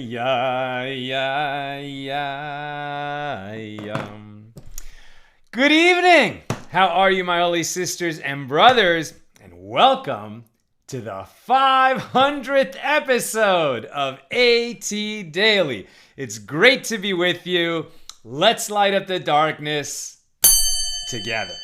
yeah, yeah, yeah, yeah. Good evening. How are you, my holy sisters and brothers? And welcome to the 500th episode of AT Daily. It's great to be with you. Let's light up the darkness together.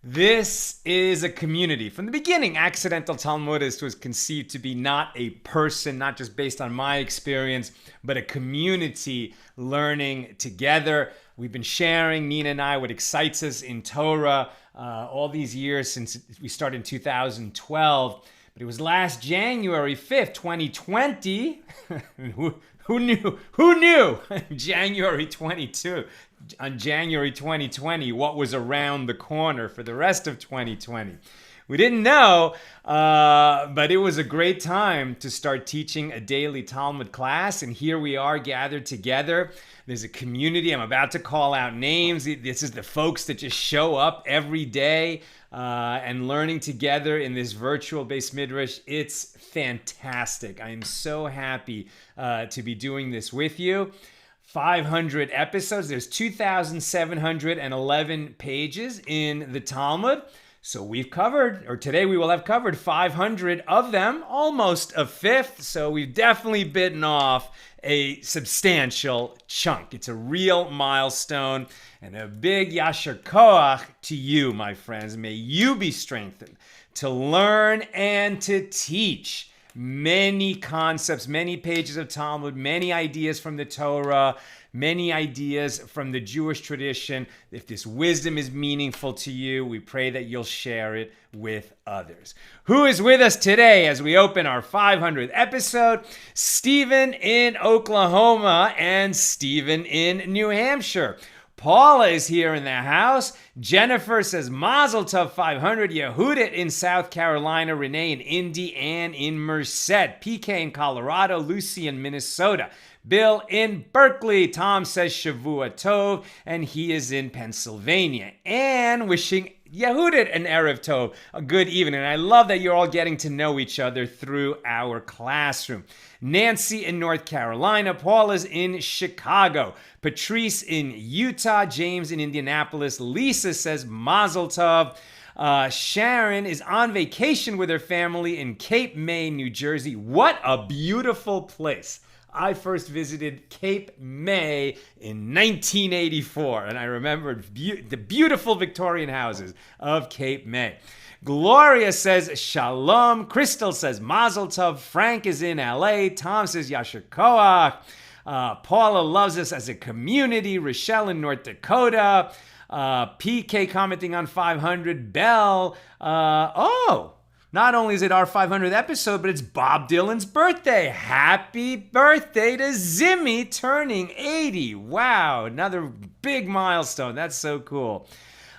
This is a community. From the beginning, Accidental Talmudist was conceived to be not a person, not just based on my experience, but a community learning together. We've been sharing, Nina and I, what excites us in Torah all these years since we started in 2012. But it was last January 5th, 2020. Who knew? Who knew? January 22. On January 2020, what was around the corner for the rest of 2020. We didn't know, but it was a great time to start teaching a daily Talmud class, and here we are gathered together. There's a community. I'm about to call out names. This is the folks that just show up every day and learning together in this virtual Beis Midrash. It's fantastic. I am so happy to be doing this with you. 500 episodes. There's 2,711 pages in the Talmud. So we've covered, or today we will have covered 500 of them, almost a fifth. So we've definitely bitten off a substantial chunk. It's a real milestone and a big yasher koach to you, my friends. May you be strengthened to learn and to teach many concepts, many pages of Talmud, many ideas from the Torah, many ideas from the Jewish tradition. If this wisdom is meaningful to you, we pray that you'll share it with others. Who is with us today as we open our 500th episode? Stephen in Oklahoma and Stephen in New Hampshire. Paula is here in the house. Jennifer says Mazel Tov 500. Yehudit in South Carolina. Renee in Indy. Ann in Merced. PK in Colorado. Lucy in Minnesota. Bill in Berkeley. Tom says Shavua Tov, and he is in Pennsylvania. Ann wishing Yehudit an Erev Tov, a good evening. And I love that you're all getting to know each other through our classroom. Nancy in North Carolina. Paula's in Chicago. Patrice in Utah. James in Indianapolis. Lisa says Mazel Tov. Sharon is on vacation with her family in Cape May, New Jersey. What a beautiful place. I first visited Cape May in 1984, and I remember the beautiful Victorian houses of Cape May. Gloria says Shalom. Crystal says Mazel Tov. Frank is in LA. Tom says Yasher Koach. Paula loves us as a community. Rochelle in North Dakota. PK commenting on 500. Belle. Not only is it our 500th episode, but it's Bob Dylan's birthday. Happy birthday to Zimmy turning 80. Wow, another big milestone. That's so cool.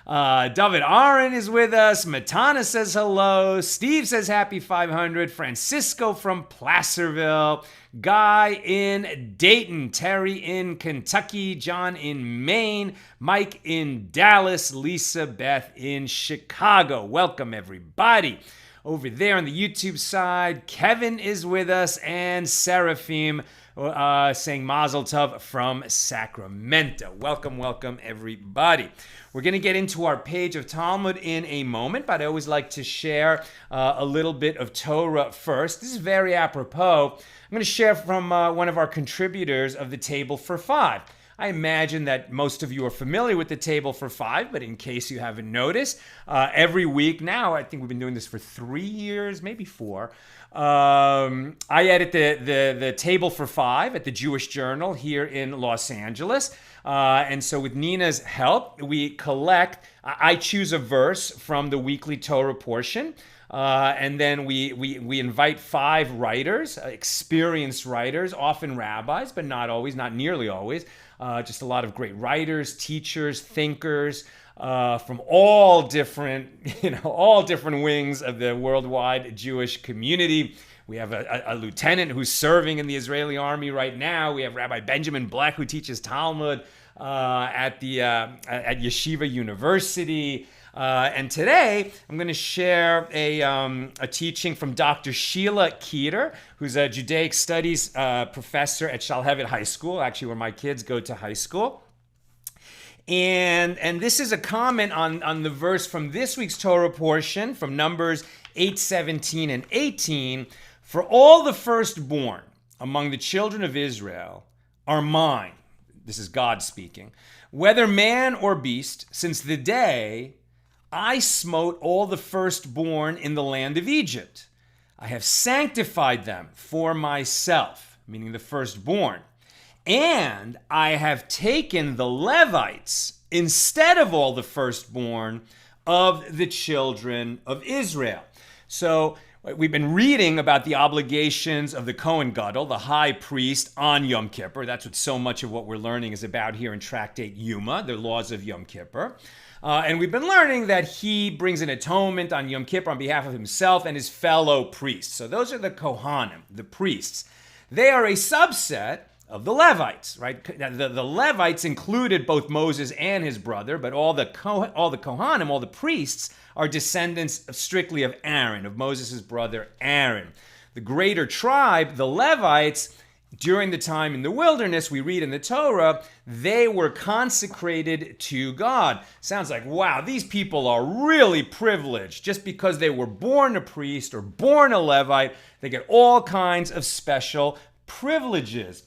David Aaron is with us. Matana says hello. Steve says happy 500. Francisco from Placerville. Guy in Dayton. Terry in Kentucky. John in Maine. Mike in Dallas. Lisa Beth in Chicago. Welcome, everybody. Over there on the YouTube side, Kevin is with us, and Seraphim saying Mazel Tov from Sacramento. Welcome, welcome, everybody. We're going to get into our page of Talmud in a moment, but I always like to share a little bit of Torah first. This is very apropos. I'm going to share from one of our contributors of the Table for Five. I imagine that most of you are familiar with the Table for Five, but in case you haven't noticed, every week now, I think we've been doing this for 3 years, maybe 4. I edit the Table for Five at the Jewish Journal here in Los Angeles. And so with Nina's help, we collect, I choose a verse from the weekly Torah portion. And then we invite 5 writers, experienced writers, often rabbis, but not always, not nearly always. Just a lot of great writers, teachers, thinkers from all different wings of the worldwide Jewish community. We have a lieutenant who's serving in the Israeli army right now. We have Rabbi Benjamin Black, who teaches Talmud at Yeshiva University. And today, I'm going to share a teaching from Dr. Sheila Keeter, who's a Judaic Studies professor at Shalhevet High School, actually where my kids go to high school. And this is a comment on the verse from this week's Torah portion, from Numbers 8:17 and 18. For all the firstborn among the children of Israel are mine. This is God speaking. Whether man or beast, since the day I smote all the firstborn in the land of Egypt. I have sanctified them for myself, meaning the firstborn. And I have taken the Levites instead of all the firstborn of the children of Israel. So we've been reading about the obligations of the Kohen Gadol, the high priest, on Yom Kippur. That's what so much of what we're learning is about here in Tractate Yoma, the laws of Yom Kippur. And we've been learning that he brings an atonement on Yom Kippur on behalf of himself and his fellow priests. So those are the Kohanim, the priests. They are a subset of the Levites, right? The Levites included both Moses and his brother, but all the Kohanim, all the priests, are descendants strictly of Aaron, of Moses' brother Aaron. The greater tribe, the Levites, during the time in the wilderness, we read in the Torah, they were consecrated to God. Sounds like, wow, these people are really privileged. Just because they were born a priest or born a Levite, they get all kinds of special privileges.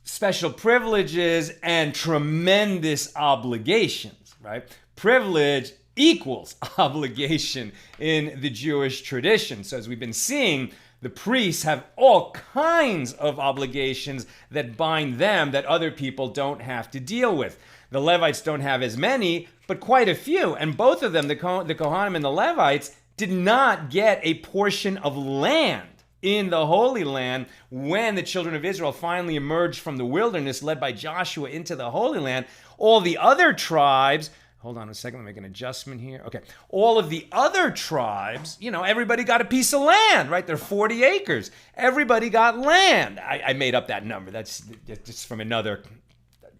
Special privileges and tremendous obligations, right? Privilege equals obligation in the Jewish tradition. So as we've been seeing, the priests have all kinds of obligations that bind them that other people don't have to deal with. The Levites don't have as many, but quite a few. And both of them, the Kohanim and the Levites, did not get a portion of land in the Holy Land when the children of Israel finally emerged from the wilderness led by Joshua into the Holy Land. All the other tribes, hold on a second, let me make an adjustment here. Okay, all of the other tribes, everybody got a piece of land, right? They're 40 acres. Everybody got land. I made up that number. That's just from another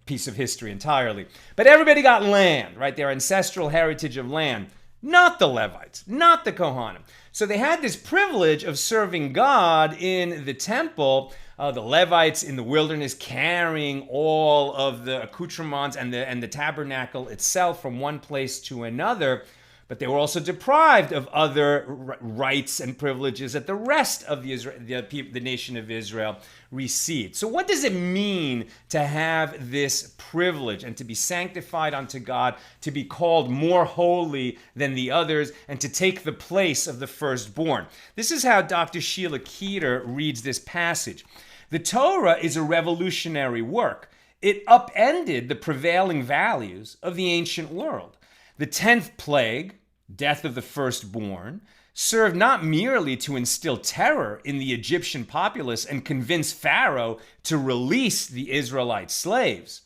piece of history entirely. But everybody got land, right? Their ancestral heritage of land. Not the Levites, not the Kohanim. So they had this privilege of serving God in the temple. The Levites in the wilderness carrying all of the accoutrements and the tabernacle itself from one place to another. But they were also deprived of other rights and privileges that the rest of the nation of Israel received. So what does it mean to have this privilege and to be sanctified unto God, to be called more holy than the others, and to take the place of the firstborn? This is how Dr. Sheila Keeter reads this passage. The Torah is a revolutionary work. It upended the prevailing values of the ancient world. The 10th plague, death of the firstborn, served not merely to instill terror in the Egyptian populace and convince Pharaoh to release the Israelite slaves.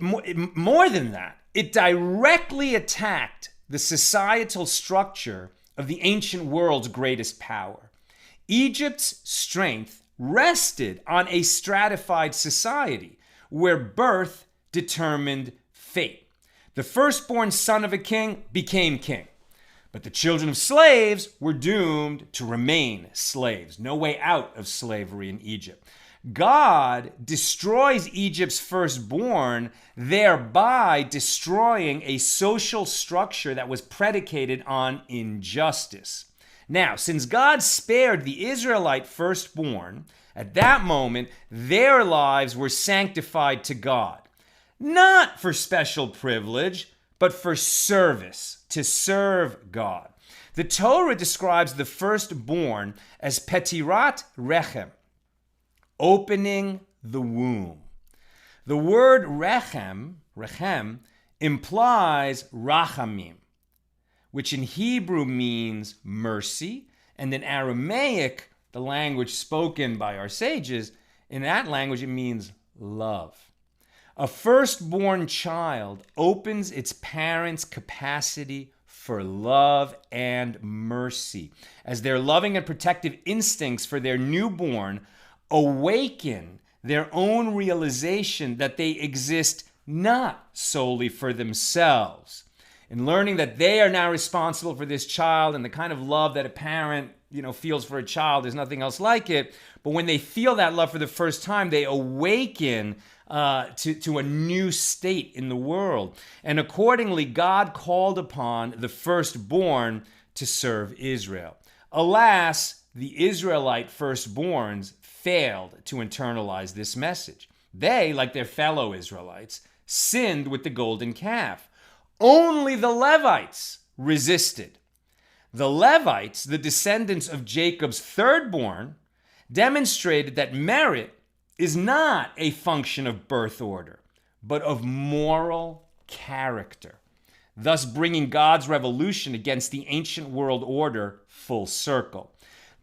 More than that, it directly attacked the societal structure of the ancient world's greatest power. Egypt's strength rested on a stratified society where birth determined fate. The firstborn son of a king became king, but the children of slaves were doomed to remain slaves. No way out of slavery in Egypt. God destroys Egypt's firstborn, thereby destroying a social structure that was predicated on injustice. Now, since God spared the Israelite firstborn, at that moment, their lives were sanctified to God. Not for special privilege, but for service, to serve God. The Torah describes the firstborn as petirat rechem, opening the womb. The word rechem implies rachamim, which in Hebrew means mercy, and in Aramaic, the language spoken by our sages, in that language it means love. A firstborn child opens its parents' capacity for love and mercy, as their loving and protective instincts for their newborn awaken their own realization that they exist not solely for themselves. and learning that they are now responsible for this child, and the kind of love that a parent, feels for a child, there's nothing else like it. But when they feel that love for the first time, they awaken to a new state in the world. And accordingly, God called upon the firstborn to serve Israel. Alas, the Israelite firstborns failed to internalize this message. They, like their fellow Israelites, sinned with the golden calf. Only the Levites resisted. The Levites, the descendants of Jacob's thirdborn, demonstrated that merit is not a function of birth order, but of moral character, thus bringing God's revolution against the ancient world order full circle.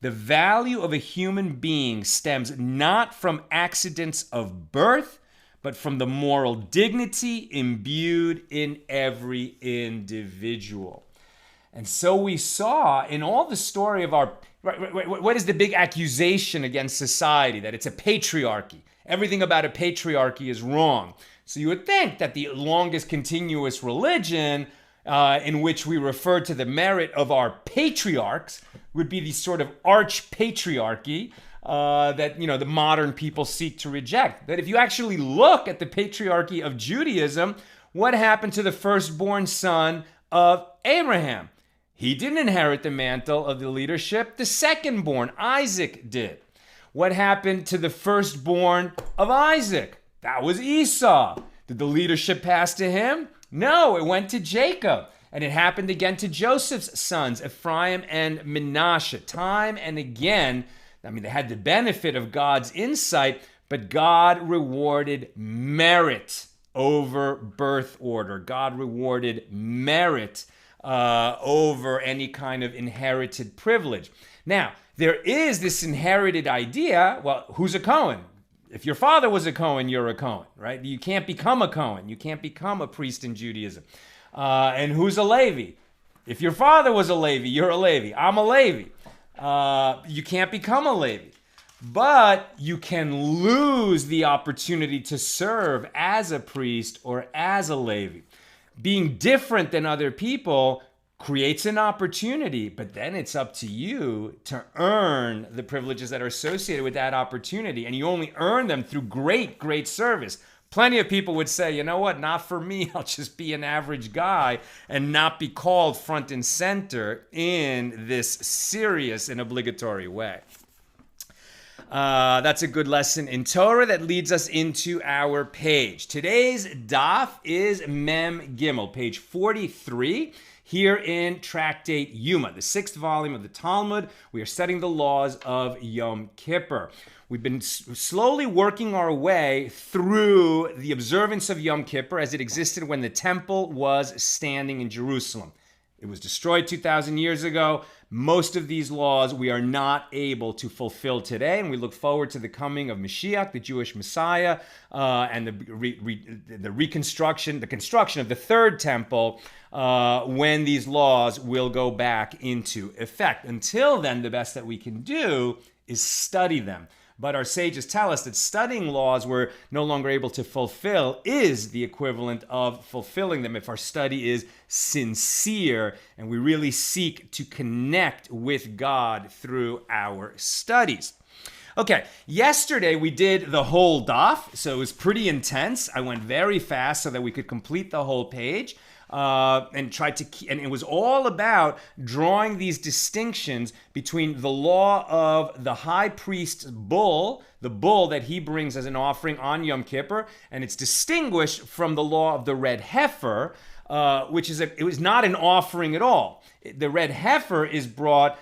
The value of a human being stems not from accidents of birth, but from the moral dignity imbued in every individual. And so we saw in all the story of our, what is the big accusation against society? That it's a patriarchy. Everything about a patriarchy is wrong. So you would think that the longest continuous religion in which we refer to the merit of our patriarchs would be the sort of arch-patriarchy that the modern people seek to reject. That if you actually look at the patriarchy of Judaism, what happened to the firstborn son of Abraham? He didn't inherit the mantle of the leadership. The secondborn, Isaac, did. What happened to the firstborn of Isaac? That was Esau. Did the leadership pass to him? No, it went to Jacob. And it happened again to Joseph's sons, Ephraim and Manasseh. Time and again, they had the benefit of God's insight, but God rewarded merit over birth order. God rewarded merit over any kind of inherited privilege. Now, there is this inherited idea, well, who's a Cohen? If your father was a Cohen, you're a Cohen, right? You can't become a Cohen. You can't become a priest in Judaism. And who's a Levi? If your father was a Levi, you're a Levi. I'm a Levi. You can't become a Levi. But you can lose the opportunity to serve as a priest or as a Levi. Being different than other people creates an opportunity, but then it's up to you to earn the privileges that are associated with that opportunity. And you only earn them through great service. Plenty of people would say, you know what, not for me. I'll just be an average guy and not be called front and center in this serious and obligatory way. That's a good lesson in Torah that leads us into our page. Today's daf is Mem Gimel, page 43. Here in Tractate Yoma, the 6th volume of the Talmud, we are studying the laws of Yom Kippur. We've been slowly working our way through the observance of Yom Kippur as it existed when the temple was standing in Jerusalem. It was destroyed 2,000 years ago. Most of these laws we are not able to fulfill today, and we look forward to the coming of Mashiach, the Jewish Messiah, and the construction of the third temple, when these laws will go back into effect. Until then, the best that we can do is study them. But our sages tell us that studying laws we're no longer able to fulfill is the equivalent of fulfilling them if our study is sincere and we really seek to connect with God through our studies. Okay, yesterday we did the whole daf, so it was pretty intense. I went very fast so that we could complete the whole page. And it was all about drawing these distinctions between the law of the high priest's bull, the bull that he brings as an offering on Yom Kippur, and it's distinguished from the law of the red heifer, which it was not an offering at all. The red heifer is brought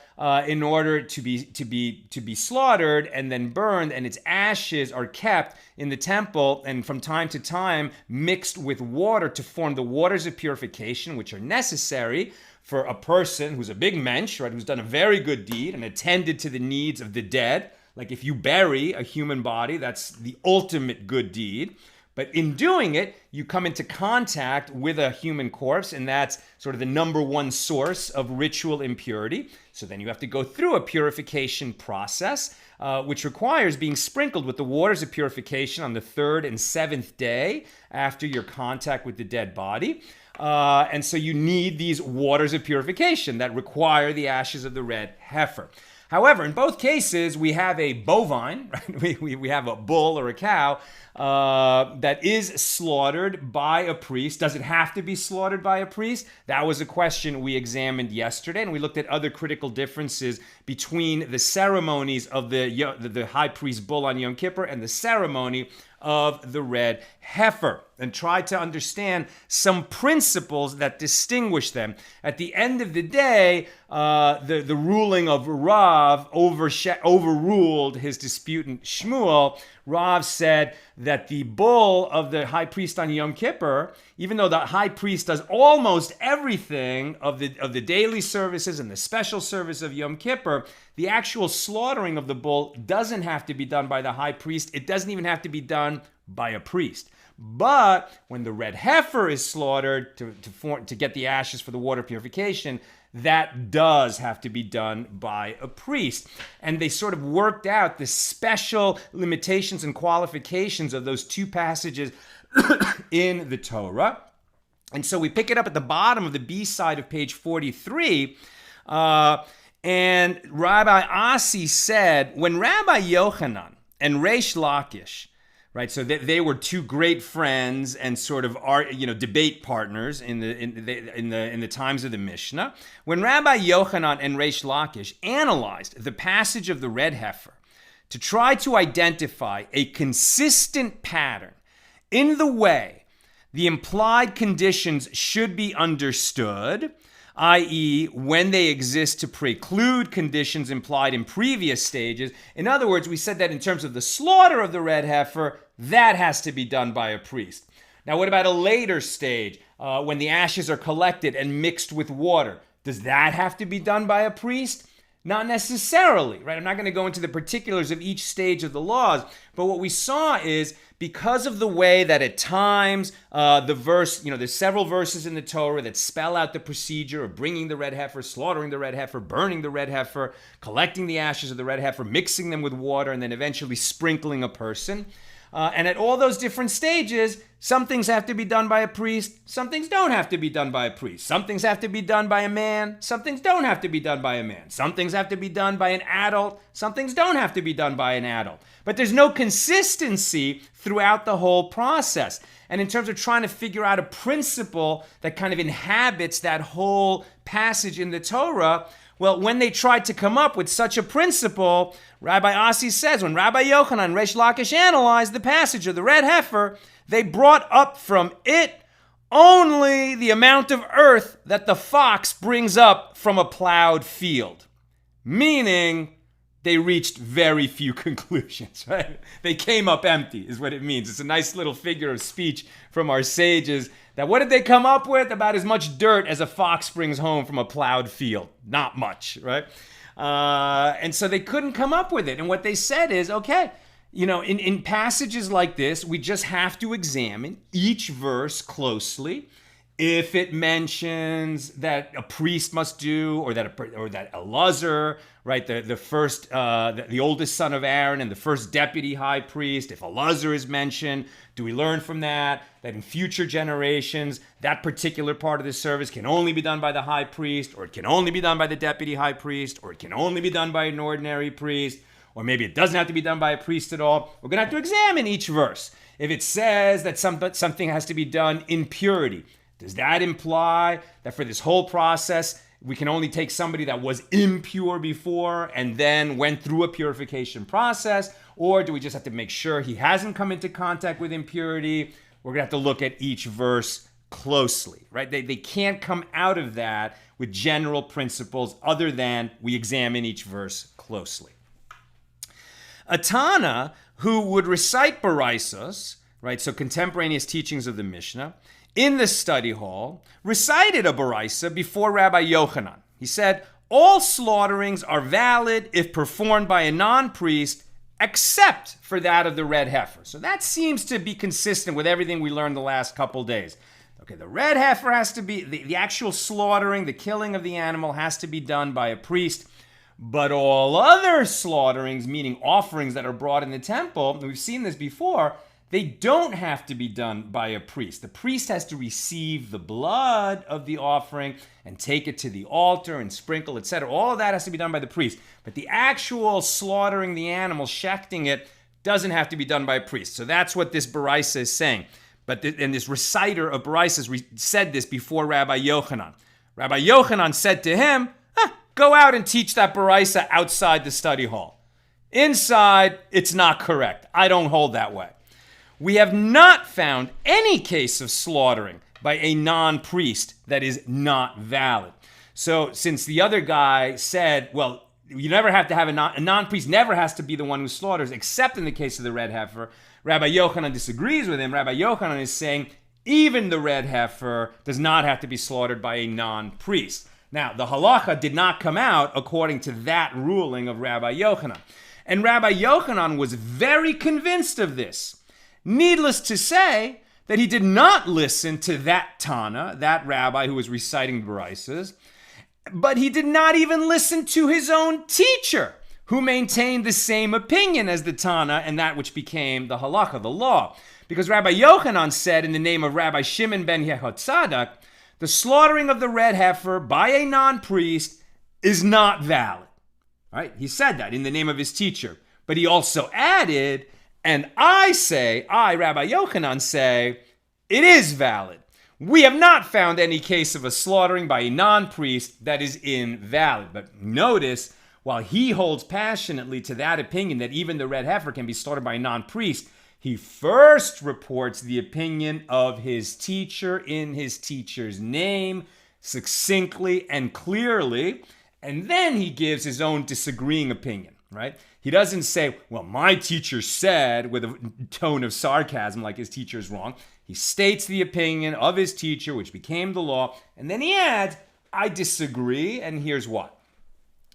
in order to be slaughtered and then burned, and its ashes are kept in the temple and from time to time mixed with water to form the waters of purification, which are necessary for a person who's a big mensch, right, who's done a very good deed and attended to the needs of the dead. Like if you bury a human body, that's the ultimate good deed. But in doing it, you come into contact with a human corpse, and that's sort of the number one source of ritual impurity. So then you have to go through a purification process, which requires being sprinkled with the waters of purification on the 3rd and 7th day after your contact with the dead body. And so you need these waters of purification that require the ashes of the red heifer. However, in both cases, we have a bovine, right? We have a bull or a cow that is slaughtered by a priest. Does it have to be slaughtered by a priest? That was a question we examined yesterday, and we looked at other critical differences between the ceremonies of the high priest bull on Yom Kippur and the ceremony of the red heifer, and tried to understand some principles that distinguish them. At the end of the day, the ruling of Rav overruled his disputant Shmuel. Rav said that the bull of the high priest on Yom Kippur, even though the high priest does almost everything of the daily services and the special service of Yom Kippur, the actual slaughtering of the bull doesn't have to be done by the high priest. It doesn't even have to be done by a priest. But when the red heifer is slaughtered to get the ashes for the water purification, that does have to be done by a priest. And they sort of worked out the special limitations and qualifications of those two passages in the Torah. And so we pick it up at the bottom of the B side of page 43. And Rabbi Asi said, when Rabbi Yochanan and Reish Lakish, right, so they were two great friends and sort of debate partners in the times of the Mishnah. When Rabbi Yochanan and Reish Lakish analyzed the passage of the red heifer to try to identify a consistent pattern in the way the implied conditions should be understood, i.e., when they exist to preclude conditions implied in previous stages. In other words, we said that in terms of the slaughter of the red heifer, that has to be done by a priest. Now, what about a later stage, when the ashes are collected and mixed with water? Does that have to be done by a priest? Not necessarily, right? I'm not going to go into the particulars of each stage of the laws, but what we saw is because of the way that at times there's several verses in the Torah that spell out the procedure of bringing the red heifer, slaughtering the red heifer, burning the red heifer, collecting the ashes of the red heifer, mixing them with water, and then eventually sprinkling a person. And at all those different stages, some things have to be done by a priest, some things don't have to be done by a priest. Some things have to be done by a man, some things don't have to be done by a man. Some things have to be done by an adult, some things don't have to be done by an adult. But there's no consistency throughout the whole process. And in terms of trying to figure out a principle that kind of inhabits that whole passage in the Torah, well, when they tried to come up with such a principle, Rabbi Asi says, when Rabbi Yochanan and Reish Lakish analyzed the passage of the red heifer, they brought up from it only the amount of earth that the fox brings up from a plowed field. Meaning, they reached very few conclusions, right? They came up empty, is what it means. It's a nice little figure of speech from our sages that what did they come up with? About as much dirt as a fox brings home from a plowed field. Not much, right? And so they couldn't come up with it. And what they said is, okay, in passages like this, we just have to examine each verse closely. If it mentions that a priest must do, or that Elazar, right, the oldest son of Aaron and the first deputy high priest, if Elazar is mentioned, do we learn from that in future generations, that particular part of the service can only be done by the high priest, or it can only be done by the deputy high priest, or it can only be done by an ordinary priest, or maybe it doesn't have to be done by a priest at all? We're going to have to examine each verse. If it says that something has to be done in purity, does that imply that for this whole process, we can only take somebody that was impure before and then went through a purification process? Or do we just have to make sure he hasn't come into contact with impurity? We're going to have to look at each verse closely, right? They can't come out of that with general principles other than we examine each verse closely. A Tana who would recite Baraisos, right, so contemporaneous teachings of the Mishnah, in the study hall, recited a Baraisa before Rabbi Yochanan. He said, all slaughterings are valid if performed by a non-priest except for that of the red heifer. So that seems to be consistent with everything we learned the last couple days. Okay, the red heifer has to be, the actual slaughtering, the killing of the animal has to be done by a priest. But all other slaughterings, meaning offerings that are brought in the temple, and we've seen this before, they don't have to be done by a priest. The priest has to receive the blood of the offering and take it to the altar and sprinkle, etc. All of that has to be done by the priest. But the actual slaughtering the animal, shechting it, doesn't have to be done by a priest. So that's what this Baraisa is saying. And this reciter of Baraisa said this before Rabbi Yochanan. Rabbi Yochanan said to him, go out and teach that Baraisa outside the study hall. Inside, it's not correct. I don't hold that way. We have not found any case of slaughtering by a non-priest that is not valid. So since the other guy said, well, you never have to have a non-priest never has to be the one who slaughters, except in the case of the red heifer, Rabbi Yochanan disagrees with him. Rabbi Yochanan is saying even the red heifer does not have to be slaughtered by a non-priest. Now, the halacha did not come out according to that ruling of Rabbi Yochanan. And Rabbi Yochanan was very convinced of this. Needless to say that he did not listen to that Tana, that rabbi who was reciting Baraisas, but he did not even listen to his own teacher, who maintained the same opinion as the Tana and that which became the halacha, the law. Because Rabbi Yochanan said in the name of Rabbi Shimon ben Yehotzadak, the slaughtering of the red heifer by a non-priest is not valid. Right? He said that in the name of his teacher. But he also added, and I, Rabbi Yochanan, say, it is valid. We have not found any case of a slaughtering by a non-priest that is invalid. But notice, while he holds passionately to that opinion that even the red heifer can be slaughtered by a non-priest, he first reports the opinion of his teacher in his teacher's name, succinctly and clearly, and then he gives his own disagreeing opinion, right? He doesn't say, well, my teacher said, with a tone of sarcasm like his teacher is wrong. He states the opinion of his teacher, which became the law, and then he adds, I disagree, and here's what.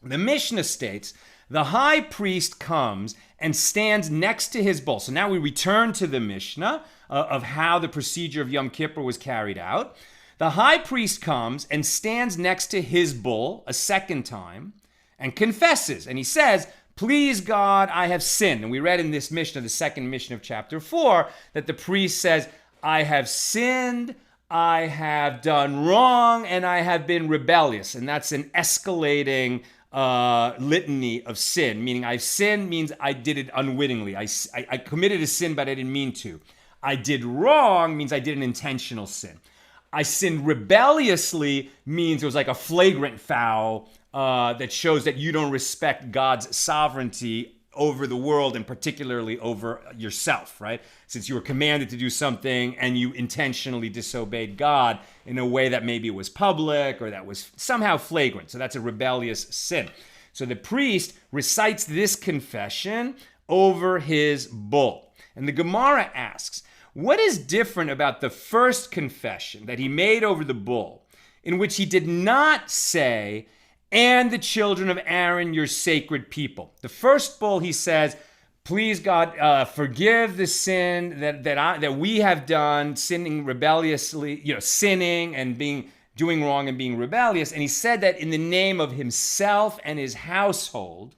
The Mishna states, the high priest comes and stands next to his bull. So now we return to the Mishnah of how the procedure of Yom Kippur was carried out. The high priest comes and stands next to his bull a second time and confesses. And he says, please God, I have sinned. And we read in this Mishnah, the second Mishnah of chapter 4, that the priest says, I have sinned, I have done wrong, and I have been rebellious. And that's an escalating litany of sin, meaning I've sinned means I did it unwittingly. I committed a sin, but I didn't mean to. I did wrong means I did an intentional sin. I sinned rebelliously means it was like a flagrant foul that shows that you don't respect God's sovereignty over the world and particularly over yourself, right? Since you were commanded to do something and you intentionally disobeyed God in a way that maybe was public or that was somehow flagrant. So that's a rebellious sin. So the priest recites this confession over his bull. And the Gemara asks, what is different about the first confession that he made over the bull, in which he did not say, and the children of Aaron, your sacred people? The first bull, he says, please God, forgive the sin that we have done, sinning rebelliously, sinning and doing wrong and being rebellious. And he said that in the name of himself and his household.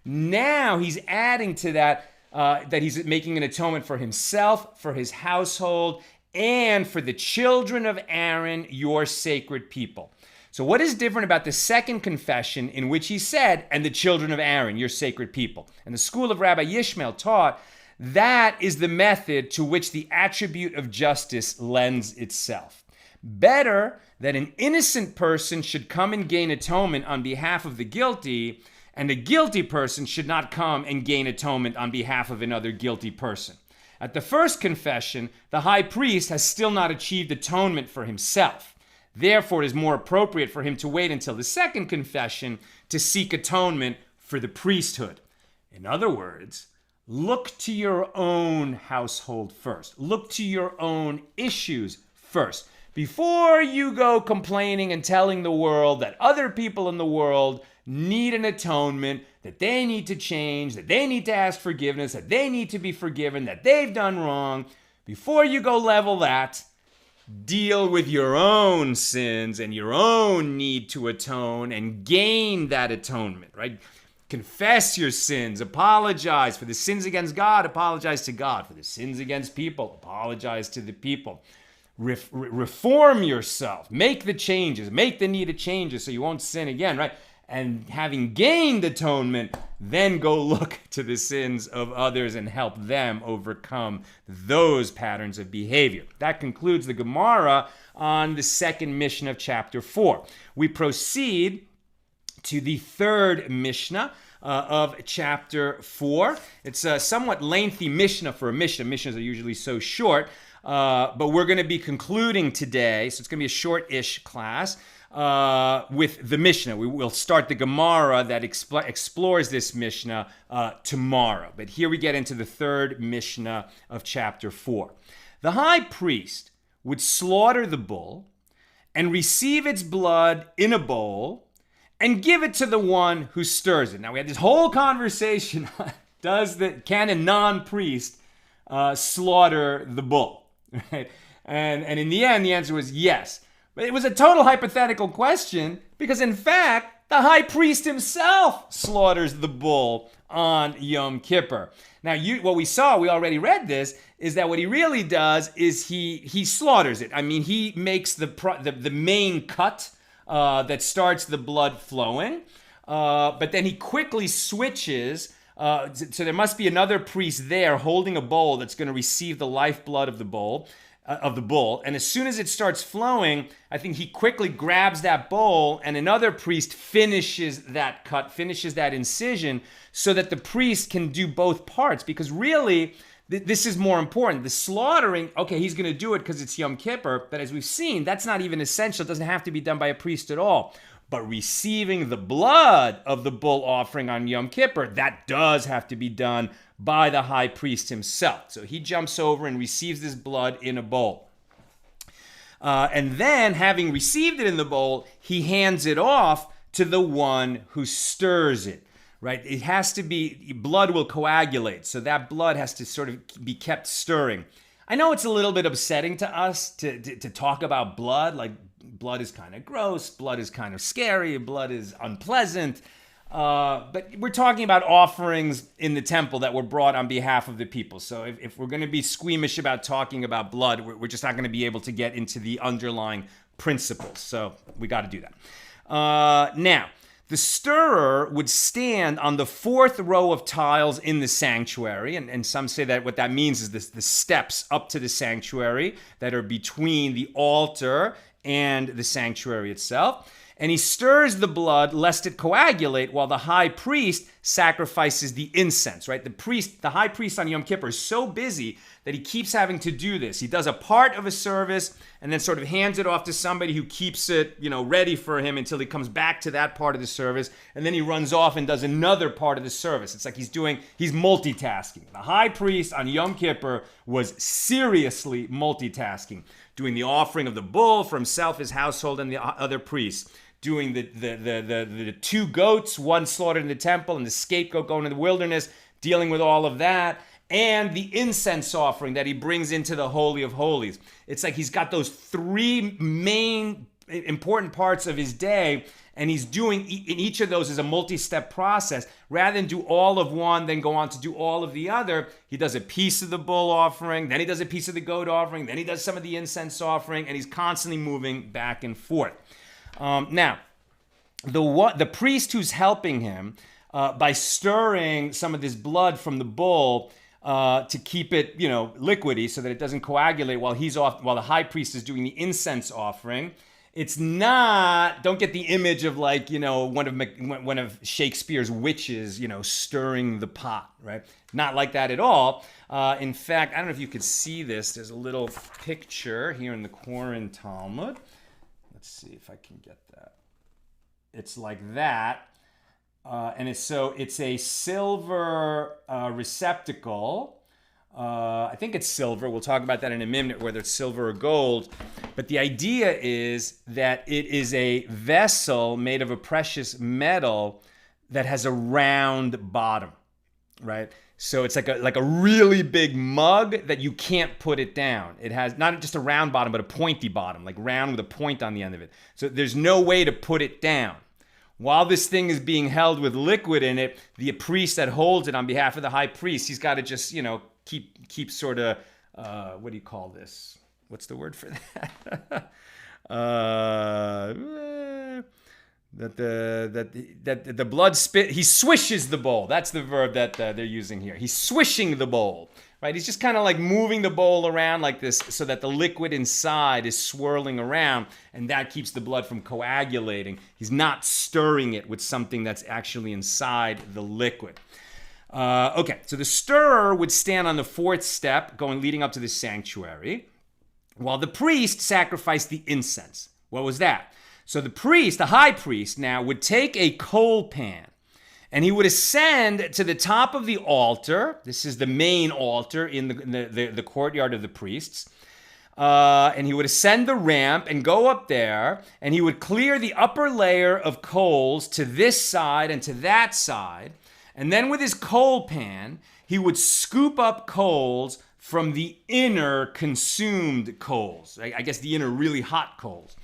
Now he's adding to that, that he's making an atonement for himself, for his household, and for the children of Aaron, your sacred people. So what is different about the second confession in which he said, and the children of Aaron, your sacred people? And the school of Rabbi Yishmael taught that is the method to which the attribute of justice lends itself. Better that an innocent person should come and gain atonement on behalf of the guilty, and a guilty person should not come and gain atonement on behalf of another guilty person. At the first confession, the high priest has still not achieved atonement for himself. Therefore, it is more appropriate for him to wait until the second confession to seek atonement for the priesthood. In other words, look to your own household first. Look to your own issues first. Before you go complaining and telling the world that other people in the world need an atonement, that they need to change, that they need to ask forgiveness, that they need to be forgiven, that they've done wrong, before you go level that, deal with your own sins and your own need to atone and gain that atonement, right? Confess your sins, apologize for the sins against God, apologize to God. For the sins against people, apologize to the people. Reform yourself, make the changes, make the needed changes so you won't sin again, right? And having gained atonement, then go look to the sins of others and help them overcome those patterns of behavior. That concludes the Gemara on the second Mishnah of chapter 4. We proceed to the third Mishnah of chapter 4. It's a somewhat lengthy Mishnah for a Mishnah. Mishnahs are usually so short, but we're going to be concluding today, so it's going to be a short-ish class, with the Mishnah. We will start the Gemara that explores this Mishnah tomorrow. But here we get into the third Mishnah of chapter 4. The high priest would slaughter the bull and receive its blood in a bowl and give it to the one who stirs it. Now, we had this whole conversation. Can a non-priest slaughter the bull? Right? And in the end, the answer was yes. But it was a total hypothetical question because, in fact, the high priest himself slaughters the bull on Yom Kippur. Now, what we saw, we already read this, is that what he really does is he slaughters it. I mean, he makes the main cut that starts the blood flowing, but then he quickly switches. So there must be another priest there holding a bowl that's going to receive the lifeblood of the bull. And as soon as it starts flowing, I think he quickly grabs that bowl and another priest finishes that cut, finishes that incision so that the priest can do both parts. Because really, this is more important. The slaughtering, okay, he's going to do it because it's Yom Kippur, but as we've seen, that's not even essential. It doesn't have to be done by a priest at all. But receiving the blood of the bull offering on Yom Kippur, that does have to be done by the high priest himself. So he jumps over and receives this blood in a bowl. And then, having received it in the bowl, he hands it off to the one who stirs it, right? It has to be, blood will coagulate, so that blood has to sort of be kept stirring. I know it's a little bit upsetting to us to talk about blood, like blood is kind of gross, blood is kind of scary, blood is unpleasant. But we're talking about offerings in the temple that were brought on behalf of the people. So if we're going to be squeamish about talking about blood, we're just not going to be able to get into the underlying principles. So we got to do that. Now, the stirrer would stand on the fourth row of tiles in the sanctuary. And some say that what that means is the steps up to the sanctuary that are between the altar and the sanctuary itself. And he stirs the blood lest it coagulate while the high priest sacrifices the incense, right? The high priest on Yom Kippur is so busy that he keeps having to do this. He does a part of a service and then sort of hands it off to somebody who keeps it, ready for him until he comes back to that part of the service. And then he runs off and does another part of the service. It's like he's multitasking. The high priest on Yom Kippur was seriously multitasking, doing the offering of the bull for himself, his household, and the other priests. Doing the two goats, one slaughtered in the temple and the scapegoat going in the wilderness, dealing with all of that, and the incense offering that he brings into the Holy of Holies. It's like he's got those three main important parts of his day, and he's doing, in each of those is a multi-step process. Rather than do all of one, then go on to do all of the other, he does a piece of the bull offering, then he does a piece of the goat offering, then he does some of the incense offering, and he's constantly moving back and forth. Now, the priest who's helping him by stirring some of this blood from the bull to keep it, liquidy so that it doesn't coagulate while the high priest is doing the incense offering. It's not. Don't get the image of one of Shakespeare's witches, stirring the pot, right? Not like that at all. In fact, I don't know if you could see this. There's a little picture here in the Koren Talmud. Let's see if I can get that. It's like that. And it's a silver receptacle I think it's silver. We'll talk about that in a minute, whether it's silver or gold. But the idea is that it is a vessel made of a precious metal that has a round bottom, right? So it's like a really big mug that you can't put it down. It has not just a round bottom, but a pointy bottom, like round with a point on the end of it. So there's no way to put it down. While this thing is being held with liquid in it, the priest that holds it on behalf of the high priest, he's got to just, keep sort of, what do you call this? What's the word for that? That the blood spit, he swishes the bowl. That's the verb that they're using here. He's swishing the bowl, right? He's just kind of like moving the bowl around like this so that the liquid inside is swirling around, and that keeps the blood from coagulating. He's not stirring it with something that's actually inside the liquid. Okay, so the stirrer would stand on the fourth step leading up to the sanctuary, while the priest sacrificed the incense. What was that? So the priest, the high priest now, would take a coal pan and he would ascend to the top of the altar. This is the main altar in the courtyard of the priests. And he would ascend the ramp and go up there, and he would clear the upper layer of coals to this side and to that side. And then with his coal pan, he would scoop up coals from the inner consumed coals. I guess the inner really hot coals.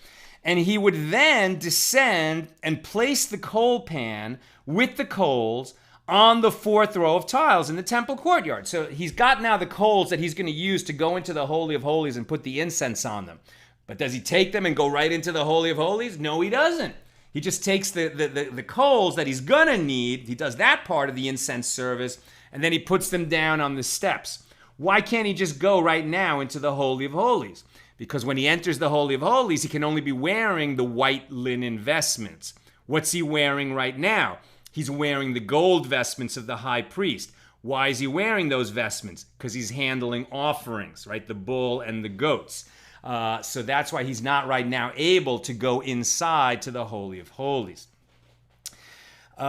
And he would then descend and place the coal pan with the coals on the fourth row of tiles in the temple courtyard. So he's got now the coals that he's going to use to go into the Holy of Holies and put the incense on them. But does he take them and go right into the Holy of Holies? No, he doesn't. He just takes the coals that he's going to need. He does that part of the incense service, and then he puts them down on the steps. Why can't he just go right now into the Holy of Holies? Because when he enters the Holy of Holies, he can only be wearing the white linen vestments. What's he wearing right now? He's wearing the gold vestments of the high priest. Why is he wearing those vestments? Because he's handling offerings, right? The bull and the goats. So that's why he's not right now able to go inside to the Holy of Holies. Okay,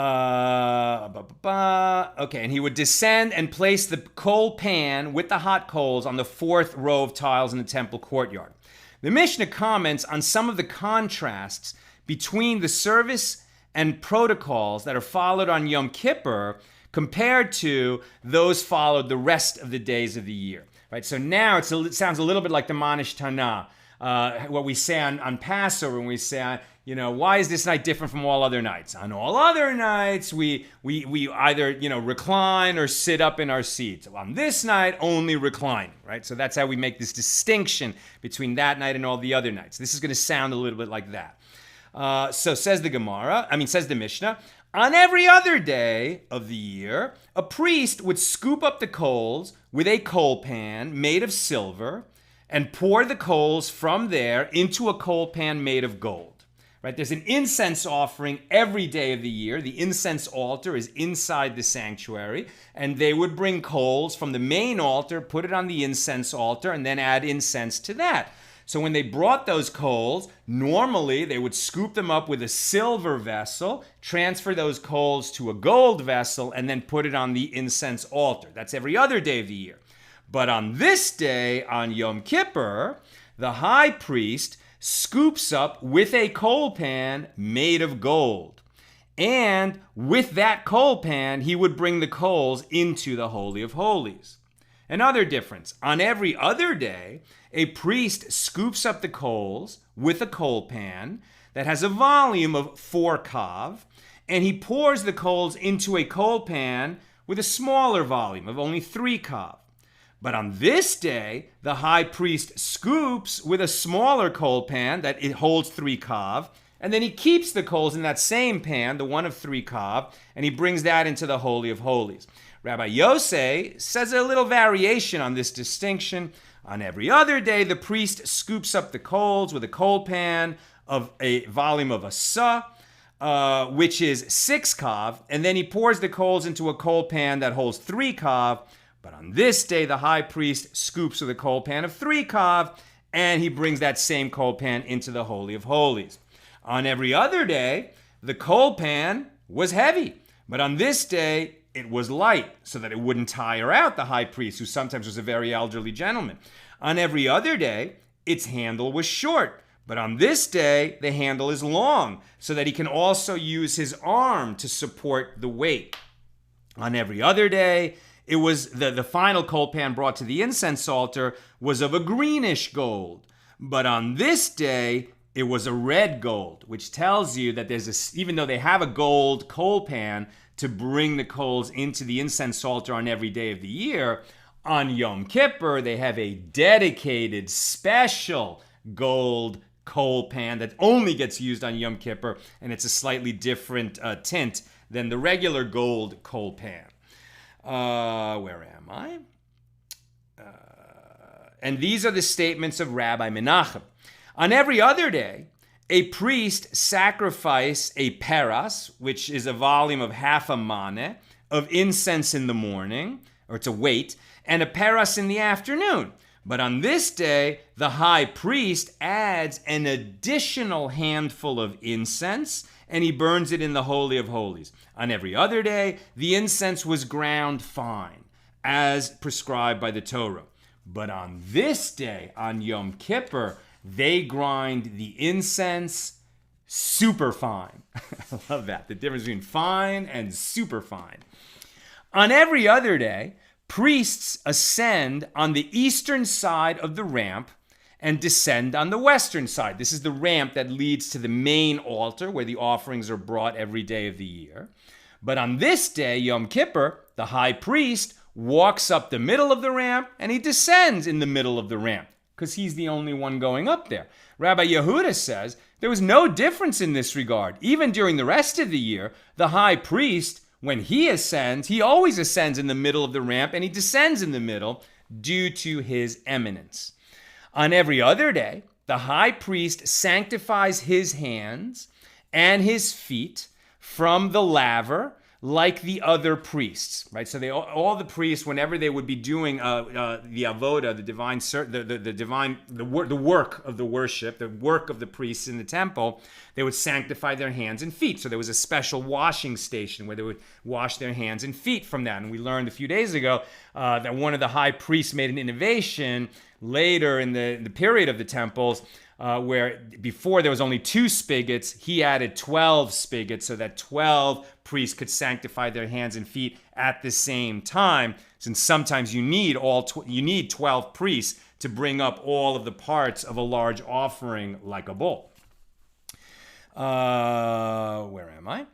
and he would descend and place the coal pan with the hot coals on the fourth row of tiles in the temple courtyard. The Mishna comments on some of the contrasts between the service and protocols that are followed on Yom Kippur compared to those followed the rest of the days of the year. Right? So now it sounds a little bit like the Manish Tanah, what we say on Passover when we say, why is this night different from all other nights? On all other nights, we either, recline or sit up in our seats. On this night, only reclining, right? So that's how we make this distinction between that night and all the other nights. This is going to sound a little bit like that. So says the Mishnah, on every other day of the year, a priest would scoop up the coals with a coal pan made of silver and pour the coals from there into a coal pan made of gold. Right? There's an incense offering every day of the year. The incense altar is inside the sanctuary, and they would bring coals from the main altar, put it on the incense altar, and then add incense to that. So when they brought those coals, normally they would scoop them up with a silver vessel, transfer those coals to a gold vessel, and then put it on the incense altar. That's every other day of the year. But on this day, on Yom Kippur, the high priest scoops up with a coal pan made of gold. And with that coal pan, he would bring the coals into the Holy of Holies. Another difference, on every other day, a priest scoops up the coals with a coal pan that has a volume of 4 kav, and he pours the coals into a coal pan with a smaller volume of only 3 kav. But on this day, the high priest scoops with a smaller coal pan that it holds 3 kav, and then he keeps the coals in that same pan, the one of 3 kav, and he brings that into the Holy of Holies. Rabbi Yosei says a little variation on this distinction. On every other day, the priest scoops up the coals with a coal pan of a volume of a sa, which is 6 kav, and then he pours the coals into a coal pan that holds 3 kav. But on this day, the high priest scoops with a coal pan of 3 kav, and he brings that same coal pan into the Holy of Holies. On every other day, the coal pan was heavy. But on this day, it was light so that it wouldn't tire out the high priest, who sometimes was a very elderly gentleman. On every other day, its handle was short. But on this day, the handle is long so that he can also use his arm to support the weight. On every other day, it was the final coal pan brought to the incense altar was of a greenish gold. But on this day, it was a red gold, which tells you that even though they have a gold coal pan to bring the coals into the incense altar on every day of the year, on Yom Kippur, they have a dedicated, special gold coal pan that only gets used on Yom Kippur, and it's a slightly different tint than the regular gold coal pan. Where am I? And these are the statements of Rabbi Menachem. On every other day, a priest sacrificed a peras, which is a volume of half a mane, of incense in the morning, or it's a weight, and a peras in the afternoon. But on this day, the high priest adds an additional handful of incense, and he burns it in the Holy of Holies. On every other day, the incense was ground fine, as prescribed by the Torah. But on this day, on Yom Kippur, they grind the incense super fine. I love that, the difference between fine and super fine. On every other day, priests ascend on the eastern side of the ramp and descend on the western side. This is the ramp that leads to the main altar where the offerings are brought every day of the year. But on this day, Yom Kippur, the high priest walks up the middle of the ramp and he descends in the middle of the ramp because he's the only one going up there. Rabbi Yehuda says there was no difference in this regard. Even during the rest of the year, the high priest, when he ascends, he always ascends in the middle of the ramp and he descends in the middle due to his eminence. On every other day, the high priest sanctifies his hands and his feet from the laver like the other priests, right? So all the priests, whenever they would be doing the avoda, the work of the worship, the work of the priests in the temple, they would sanctify their hands and feet. So there was a special washing station where they would wash their hands and feet from that. And we learned a few days ago that one of the high priests made an innovation later in the period of the temples, where before there was only 2 spigots, he added 12 spigots so that 12 priests could sanctify their hands and feet at the same time, since sometimes you need 12 priests to bring up all of the parts of a large offering like a bowl. Where am I?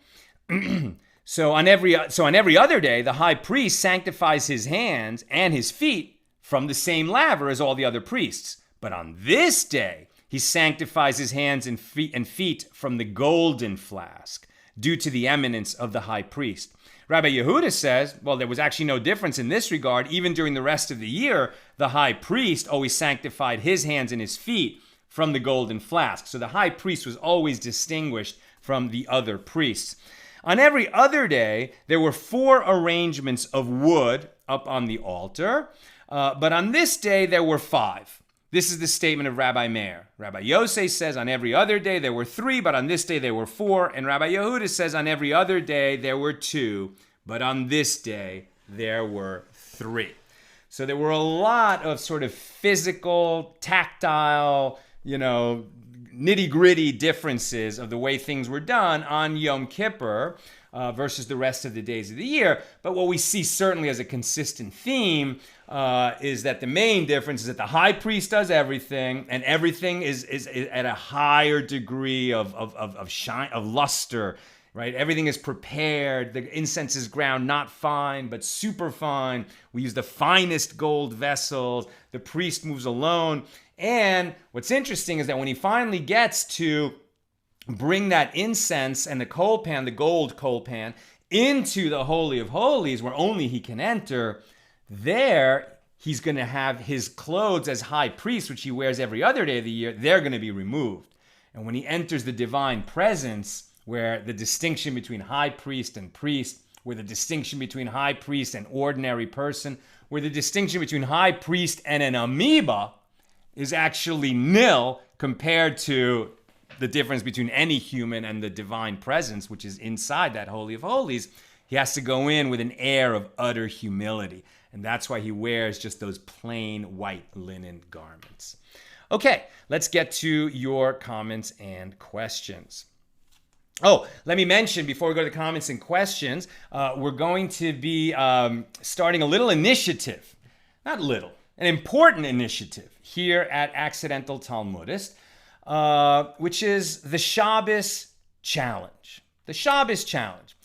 So on every other day, the high priest sanctifies his hands and his feet from the same laver as all the other priests. But on this day, he sanctifies his hands and feet from the golden flask due to the eminence of the high priest. Rabbi Yehuda says, well, there was actually no difference in this regard. Even during the rest of the year, the high priest always sanctified his hands and his feet from the golden flask. So the high priest was always distinguished from the other priests. On every other day, there were 4 arrangements of wood up on the altar, but on this day, there were 5. This is the statement of Rabbi Meir. Rabbi Yosef says on every other day there were 3, but on this day there were 4. And Rabbi Yehuda says on every other day there were 2, but on this day there were 3. So there were a lot of sort of physical, tactile, nitty-gritty differences of the way things were done on Yom Kippur versus the rest of the days of the year. But what we see certainly as a consistent theme is that the main difference is that the high priest does everything, and everything is at a higher degree of shine, of luster, right? Everything is prepared. The incense is ground not fine, but super fine. We use the finest gold vessels. The priest moves alone. And what's interesting is that when he finally gets to bring that incense and the coal pan, the gold coal pan, into the Holy of Holies, where only he can enter, there he's going to have his clothes as high priest, which he wears every other day of the year, they're going to be removed. And when he enters the divine presence, where the distinction between high priest and priest, where the distinction between high priest and ordinary person, where the distinction between high priest and an amoeba is actually nil compared to the difference between any human and the divine presence, which is inside that Holy of Holies, He has to go in with an air of utter humility. And that's why he wears just those plain white linen garments. Okay, let's get to your comments and questions. Oh, let me mention before we go to the comments and questions, we're going to be starting a little initiative. Not little, an important initiative here at Accidental Talmudist, which is the Shabbos Challenge. The Shabbos Challenge.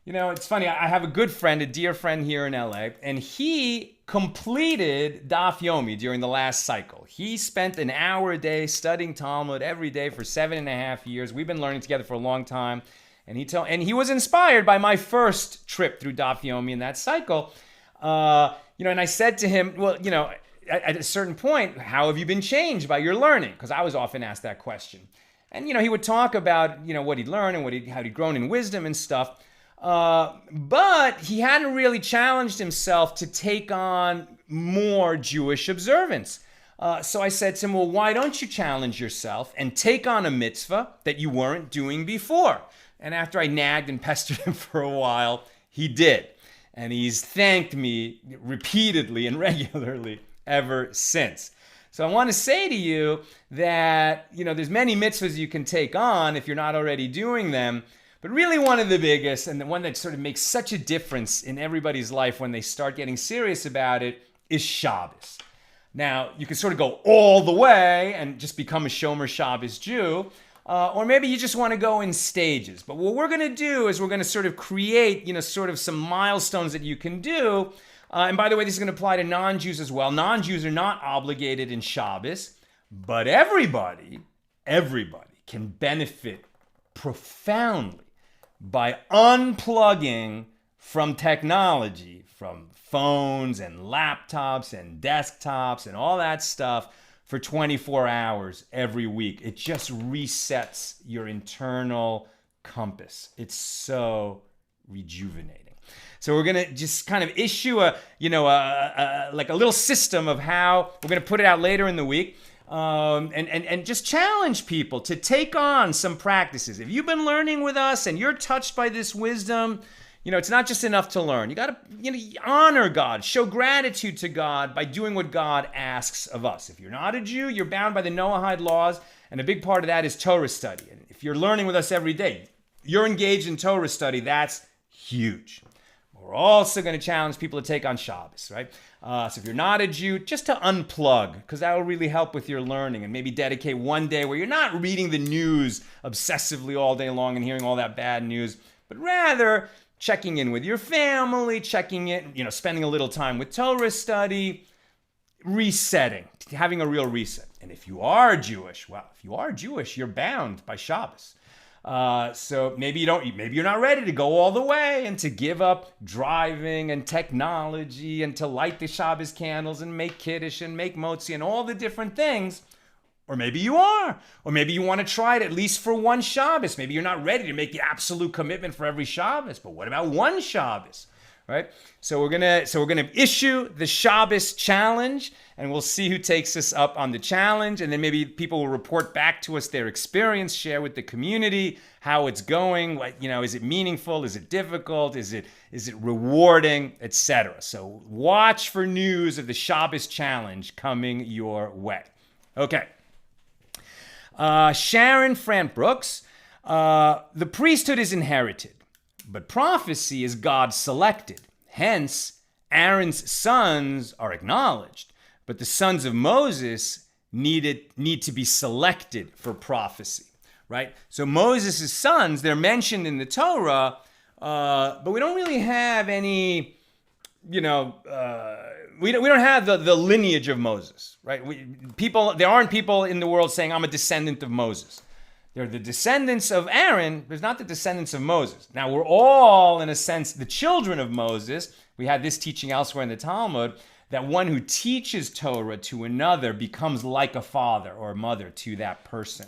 You know, it's funny, I have a good friend, a dear friend here in LA, and he completed Daf Yomi during the last cycle. He spent an hour a day studying Talmud every day for 7.5 years. We've been learning together for a long time. And he was inspired by my first trip through Daf Yomi in that cycle. And I said to him, well, at a certain point, how have you been changed by your learning? Because I was often asked that question. And, he would talk about, what he'd learned and how he'd grown in wisdom and stuff. But he hadn't really challenged himself to take on more Jewish observance. So I said to him, well, why don't you challenge yourself and take on a mitzvah that you weren't doing before? And after I nagged and pestered him for a while, he did. And he's thanked me repeatedly and regularly ever since. So I want to say to you that, there's many mitzvahs you can take on if you're not already doing them. But really one of the biggest, and the one that sort of makes such a difference in everybody's life when they start getting serious about it, is Shabbos. Now, you can sort of go all the way and just become a Shomer Shabbos Jew, or maybe you just want to go in stages. But what we're going to do is we're going to sort of create, sort of some milestones that you can do. And by the way, this is going to apply to non-Jews as well. Non-Jews are not obligated in Shabbos, but everybody can benefit profoundly by unplugging from technology, from phones and laptops and desktops and all that stuff for 24 hours every week. It just resets your internal compass. It's so rejuvenating. So we're going to just kind of issue a little system of how we're going to put it out later in the week. And just challenge people to take on some practices. If you've been learning with us and you're touched by this wisdom, it's not just enough to learn. You got to honor God, show gratitude to God by doing what God asks of us. If you're not a Jew, you're bound by the Noahide laws, and a big part of that is Torah study. And if you're learning with us every day, you're engaged in Torah study, that's huge. We're also going to challenge people to take on Shabbos, right? So if you're not a Jew, just to unplug, because that will really help with your learning, and maybe dedicate one day where you're not reading the news obsessively all day long and hearing all that bad news, but rather checking in with your family, spending a little time with Torah study, resetting, having a real reset. And if you are Jewish, you're bound by Shabbos. So maybe you're not ready to go all the way and to give up driving and technology and to light the Shabbos candles and make kiddush and make motzi and all the different things. Or maybe you are. Or maybe you want to try it at least for one Shabbos. Maybe you're not ready to make the absolute commitment for every Shabbos. But what about one Shabbos? Right? So we're gonna issue the Shabbos challenge, and we'll see who takes us up on the challenge, and then maybe people will report back to us their experience, share with the community how it's going. Is it meaningful? Is it difficult? Is it rewarding, etc. So watch for news of the Shabbos challenge coming your way. Okay. Sharon Frant Brooks, the priesthood is inherited, but prophecy is God selected. Hence, Aaron's sons are acknowledged, but the sons of Moses need to be selected for prophecy, right? So Moses' sons, they're mentioned in the Torah, but we don't really have any, we don't have the lineage of Moses, right? There aren't people in the world saying, I'm a descendant of Moses. They're the descendants of Aaron, but not the descendants of Moses. Now, we're all, in a sense, the children of Moses. We had this teaching elsewhere in the Talmud, that one who teaches Torah to another becomes like a father or a mother to that person.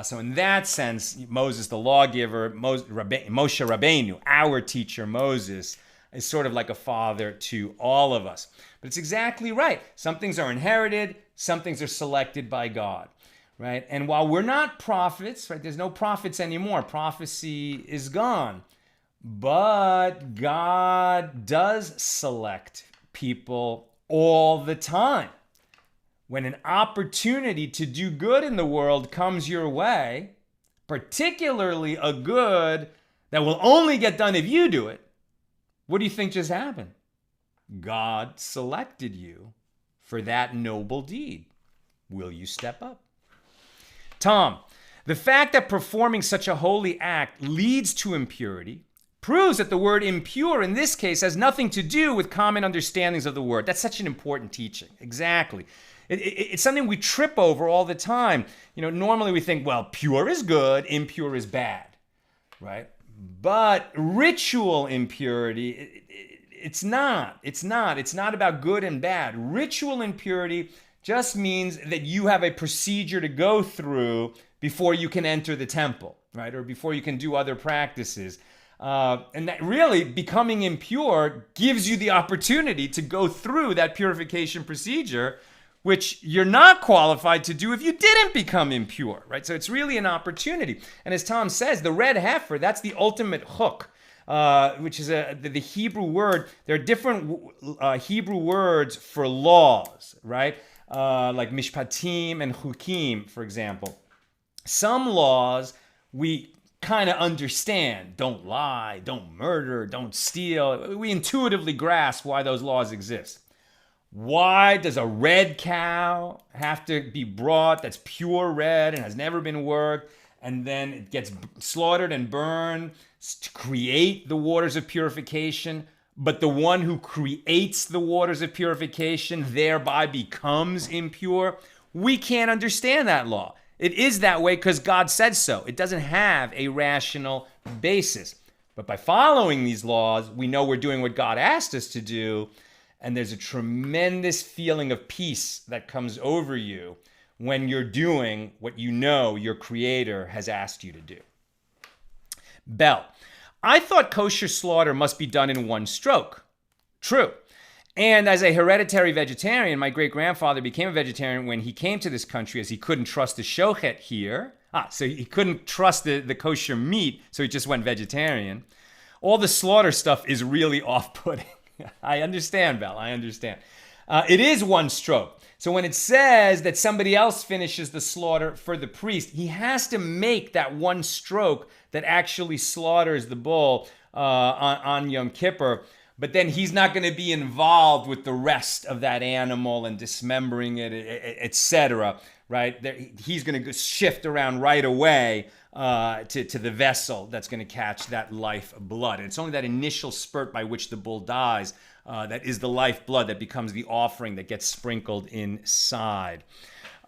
So in that sense, Moses, the lawgiver, Moshe Rabbeinu, our teacher Moses, is sort of like a father to all of us. But it's exactly right. Some things are inherited, some things are selected by God. Right? And while we're not prophets, right, there's no prophets anymore. Prophecy is gone. But God does select people all the time. When an opportunity to do good in the world comes your way, particularly a good that will only get done if you do it, what do you think just happened? God selected you for that noble deed. Will you step up? Tom, the fact that performing such a holy act leads to impurity proves that the word impure in this case has nothing to do with common understandings of the word. That's such an important teaching. Exactly. It's something we trip over all the time. Normally we think, well, pure is good, impure is bad, right? But ritual impurity, it's not. It's not about good and bad. Ritual impurity just means that you have a procedure to go through before you can enter the temple, right? Or before you can do other practices. And that really, becoming impure gives you the opportunity to go through that purification procedure, which you're not qualified to do if you didn't become impure, right? So it's really an opportunity. And as Tom says, the red heifer, that's the ultimate hook, which is the Hebrew word. There are different Hebrew words for laws, right? Like mishpatim and chukim, for example. Some laws we kind of understand. Don't lie, don't murder, don't steal. We intuitively grasp why those laws exist. Why does a red cow have to be brought that's pure red and has never been worked, and then it gets slaughtered and burned to create the waters of purification? But the one who creates the waters of purification thereby becomes impure? We can't understand that law. It is that way because God said so. It doesn't have a rational basis. But by following these laws, we know we're doing what God asked us to do. And there's a tremendous feeling of peace that comes over you when you're doing what you know your Creator has asked you to do. Bell, I thought kosher slaughter must be done in one stroke. True. And as a hereditary vegetarian, my great-grandfather became a vegetarian when he came to this country, as he couldn't trust the shochet here. So he couldn't trust the kosher meat, so he just went vegetarian. All the slaughter stuff is really off-putting. I understand, Bell. I understand. It is one stroke. So when it says that somebody else finishes the slaughter for the priest, he has to make that one stroke that actually slaughters the bull on Yom Kippur. But then he's not going to be involved with the rest of that animal and dismembering it, etc. Right? He's going to shift around right away to the vessel that's going to catch that life blood. And it's only that initial spurt by which the bull dies that is the life blood that becomes the offering that gets sprinkled inside.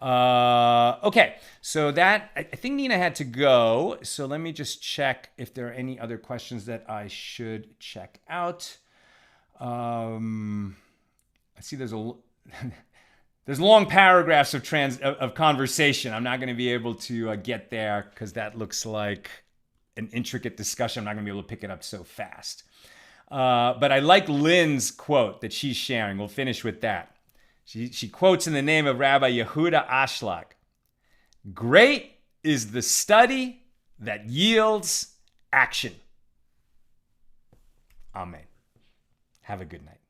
Okay, so that, I think Nina had to go. So let me just check if there are any other questions that I should check out. I see there's long paragraphs of conversation. I'm not going to be able to get there because that looks like an intricate discussion. I'm not going to be able to pick it up so fast. But I like Lynn's quote that she's sharing. We'll finish with that. She quotes in the name of Rabbi Yehuda Ashlag. Great is the study that yields action. Amen. Have a good night.